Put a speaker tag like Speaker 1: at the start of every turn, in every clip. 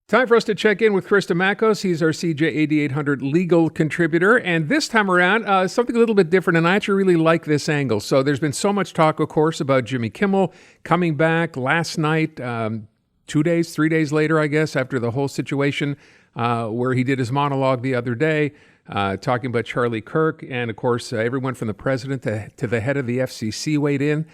Speaker 1: Time for us to check in with Chris Dimakos. He's our CJAD 800 legal contributor. And this time around, something a little bit different. And I actually really like this angle. So there's been so much talk, of course, about Jimmy Kimmel coming back last night, 3 days later, I guess, after the whole situation where he did his monologue the other day, talking about Charlie Kirk. And, of course, everyone from the president to the head of the FCC weighed in.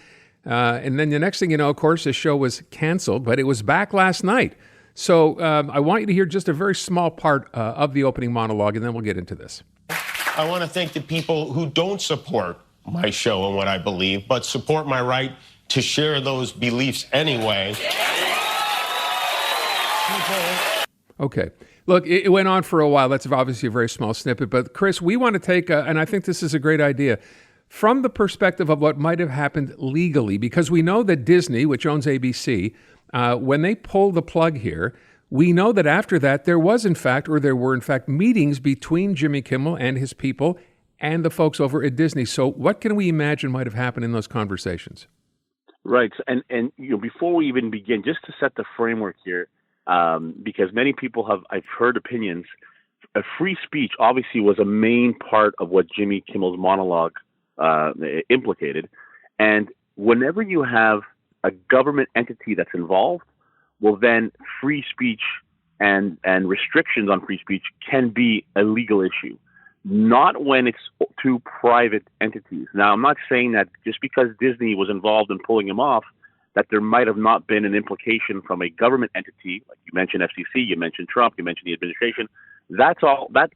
Speaker 1: And then the next thing you know, of course, the show was canceled, but it was back last night. So I want you to hear just a very small part of the opening monologue, and then we'll get into this.
Speaker 2: I want to thank the people who don't support my show and what I believe, but support my right to share those beliefs anyway.
Speaker 1: Okay. Look, it went on for a while. That's obviously a very small snippet. But, Chris, we want to take, and I think this is a great idea, from the perspective of what might have happened legally, because we know that Disney, which owns ABC, when they pulled the plug here, we know that after that there were in fact meetings between Jimmy Kimmel and his people and the folks over at Disney. So what can we imagine might have happened in those conversations?
Speaker 3: Right. And before we even begin, just to set the framework here, because many people I've heard opinions, free speech obviously was a main part of what Jimmy Kimmel's monologue implicated. And whenever you have a government entity that's involved, well, then free speech and restrictions on free speech can be a legal issue, not when it's two private entities. Now, I'm not saying that just because Disney was involved in pulling him off, that there might have not been an implication from a government entity, like you mentioned FCC, you mentioned Trump, you mentioned the administration. That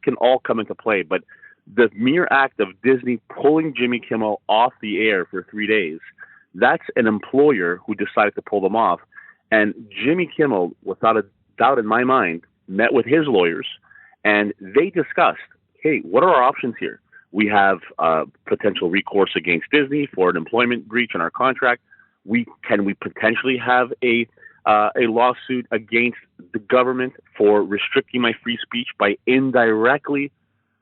Speaker 3: can all come into play. But the mere act of Disney pulling Jimmy Kimmel off the air for 3 days, that's an employer who decided to pull them off. And Jimmy Kimmel, without a doubt in my mind, met with his lawyers, and they discussed, hey, what are our options here? We have potential recourse against Disney for an employment breach in our contract. Can we potentially have a lawsuit against the government for restricting my free speech by indirectly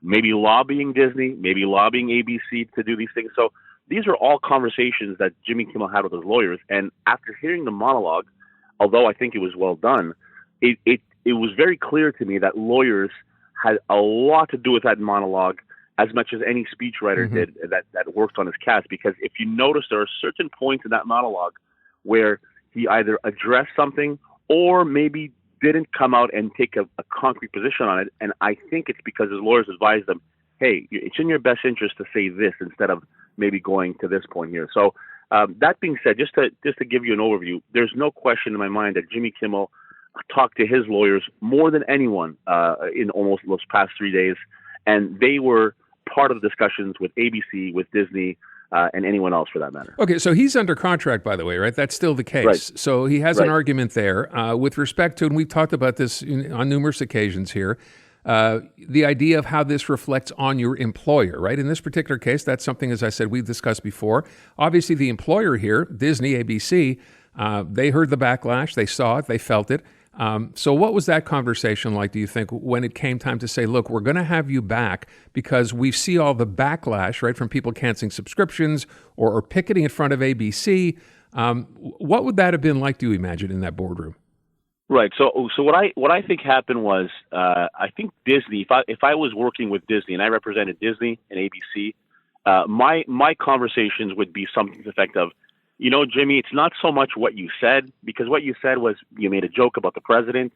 Speaker 3: maybe lobbying Disney, maybe lobbying ABC to do these things? So these are all conversations that Jimmy Kimmel had with his lawyers. And after hearing the monologue, although I think it was well done, it was very clear to me that lawyers had a lot to do with that monologue as much as any speechwriter did that worked on his cast. Because if you notice, there are certain points in that monologue where he either addressed something or maybe didn't come out and take a concrete position on it. And I think it's because his lawyers advised him, hey, it's in your best interest to say this instead of maybe going to this point here. So that being said, just to give you an overview, there's no question in my mind that Jimmy Kimmel talked to his lawyers more than anyone in almost those past 3 days. And they were part of the discussions with ABC, with Disney, and anyone else for that matter. Okay,
Speaker 1: so he's under contract, by the way, right? That's still the case.
Speaker 3: Right.
Speaker 1: So he has an argument there. With respect to, and we've talked about this on numerous occasions here, the idea of how this reflects on your employer, right? In this particular case, that's something, as I said, we've discussed before. Obviously, the employer here, Disney, ABC, they heard the backlash, they saw it, they felt it. So what was that conversation like, do you think, when it came time to say, look, we're going to have you back because we see all the backlash, right, from people canceling subscriptions or picketing in front of ABC. What would that have been like, do you imagine, in that boardroom?
Speaker 3: Right. So what I think happened was, I think Disney, if I was working with Disney and I represented Disney and ABC, my conversations would be something to the effect of, you know, Jimmy, it's not so much what you said, because what you said was you made a joke about the president,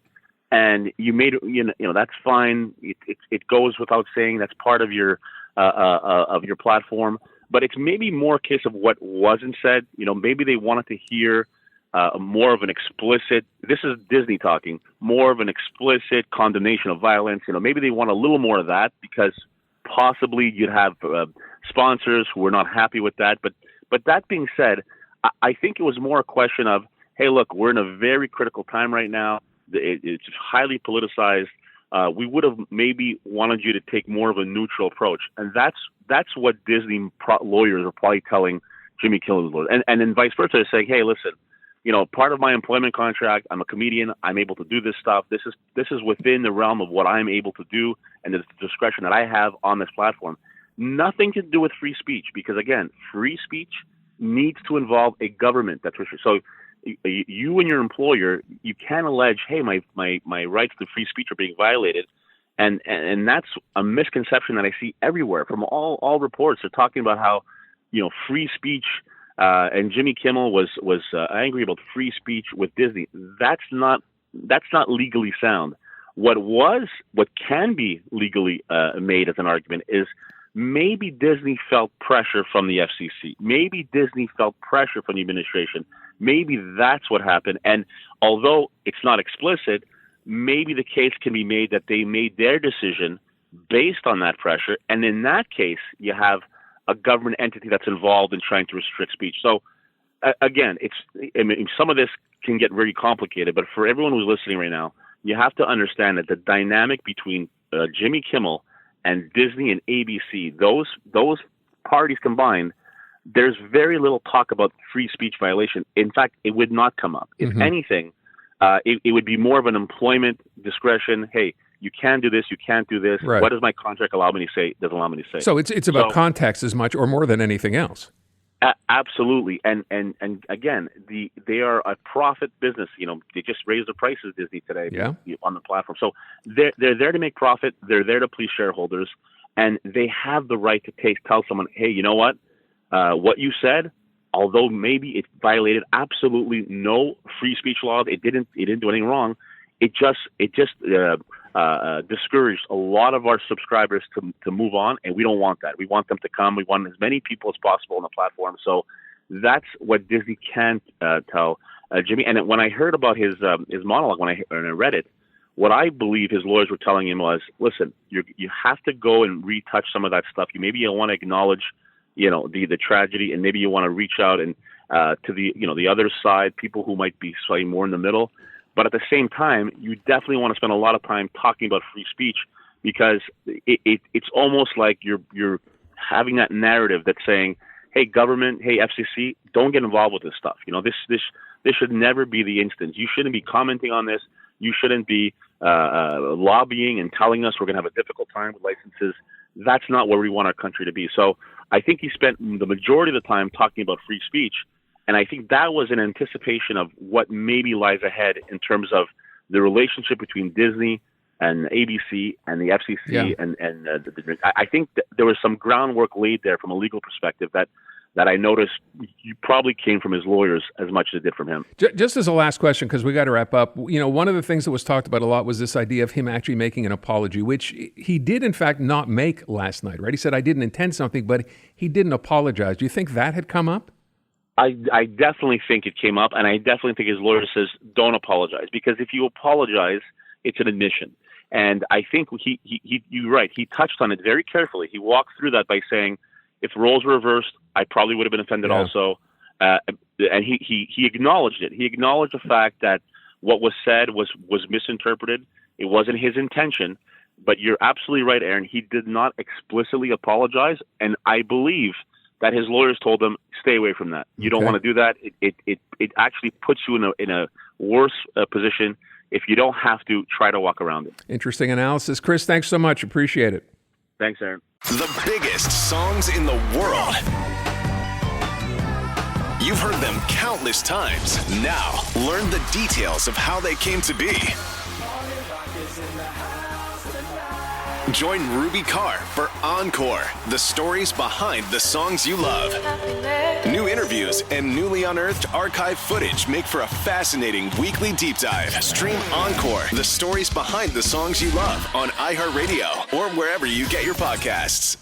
Speaker 3: and you made, you know, that's fine. It goes without saying, that's part of your platform. But it's maybe more a case of what wasn't said. You know, maybe they wanted to hear more of an explicit, this is Disney talking, more of an explicit condemnation of violence. You know, maybe they want a little more of that because possibly you'd have sponsors who were not happy with that. But that being said, I think it was more a question of, hey, look, we're in a very critical time right now. It's highly politicized. We would have maybe wanted you to take more of a neutral approach. And that's what Disney lawyers are probably telling Jimmy Kimmel's lawyers. And then vice versa, saying, hey, listen, you know, part of my employment contract, I'm a comedian, I'm able to do this stuff. This is within the realm of what I'm able to do and the discretion that I have on this platform. Nothing to do with free speech, because again, free speech needs to involve a government that's restricted. So you and your employer, you can't allege, hey, my rights to free speech are being violated. And that's a misconception that I see everywhere from all reports. They're talking about how, free speech, and Jimmy Kimmel was angry about free speech with Disney. That's not legally sound. What can be legally made as an argument is maybe Disney felt pressure from the FCC. Maybe Disney felt pressure from the administration. Maybe that's what happened. And although it's not explicit, maybe the case can be made that they made their decision based on that pressure. And in that case, you have a government entity that's involved in trying to restrict speech. So again, some of this can get very complicated, but for everyone who's listening right now, you have to understand that the dynamic between Jimmy Kimmel and Disney and ABC, those parties combined, there's very little talk about free speech violation. In fact, it would not come up. If anything, it would be more of an employment discretion. Hey, you can do this, you can't do this.
Speaker 1: Right.
Speaker 3: What does my contract allow me to say? Doesn't allow me to say.
Speaker 1: So it's about context as much or more than anything else.
Speaker 3: Absolutely, and again, they are a profit business. They just raised the prices, Disney, today on the platform. So they're there to make profit. They're there to please shareholders, and they have the right to tell someone, hey, you know what? What you said, although maybe it violated absolutely no free speech law, it didn't do anything wrong. It just discouraged a lot of our subscribers to move on, and we don't want that. We want them to come. We want as many people as possible on the platform. So that's what Disney can tell Jimmy. And when I heard about his monologue, when I read it, what I believe his lawyers were telling him was, listen, you have to go and retouch some of that stuff. Maybe you want to acknowledge, the tragedy, and maybe you want to reach out and to the other side, people who might be slightly more in the middle. But at the same time, you definitely want to spend a lot of time talking about free speech, because it's almost like you're having that narrative that's saying, hey, government, hey, FCC, don't get involved with this stuff. This should never be the instance. You shouldn't be commenting on this. You shouldn't be lobbying and telling us we're going to have a difficult time with licenses. That's not where we want our country to be. So I think he spent the majority of the time talking about free speech. And I think that was in anticipation of what maybe lies ahead in terms of the relationship between Disney and ABC and the FCC.
Speaker 1: Yeah.
Speaker 3: And I think that there was some groundwork laid there from a legal perspective that I noticed you probably came from his lawyers as much as it did from him.
Speaker 1: Just as a last question, because we got to wrap up, one of the things that was talked about a lot was this idea of him actually making an apology, which he did in fact not make last night, right? He said, I didn't intend something, but he didn't apologize. Do you think that had come up?
Speaker 3: I definitely think it came up, and I definitely think his lawyer says, don't apologize, because if you apologize, it's an admission. And I think you're right. He touched on it very carefully. He walked through that by saying, if roles were reversed, I probably would have been offended also. And he acknowledged it. He acknowledged the fact that what was said was misinterpreted. It wasn't his intention. But you're absolutely right, Aaron. He did not explicitly apologize, and I believe that his lawyers told him, stay away from that. You don't want to do that. It actually puts you in a worse position. If you don't have to, try to walk around it.
Speaker 1: Interesting analysis. Chris, thanks so much. Appreciate it.
Speaker 3: Thanks, Aaron.
Speaker 4: The biggest songs in the world. You've heard them countless times. Now, learn the details of how they came to be. Join Ruby Carr for Encore, the stories behind the songs you love. New interviews and newly unearthed archive footage make for a fascinating weekly deep dive. Stream Encore, the stories behind the songs you love on iHeartRadio or wherever you get your podcasts.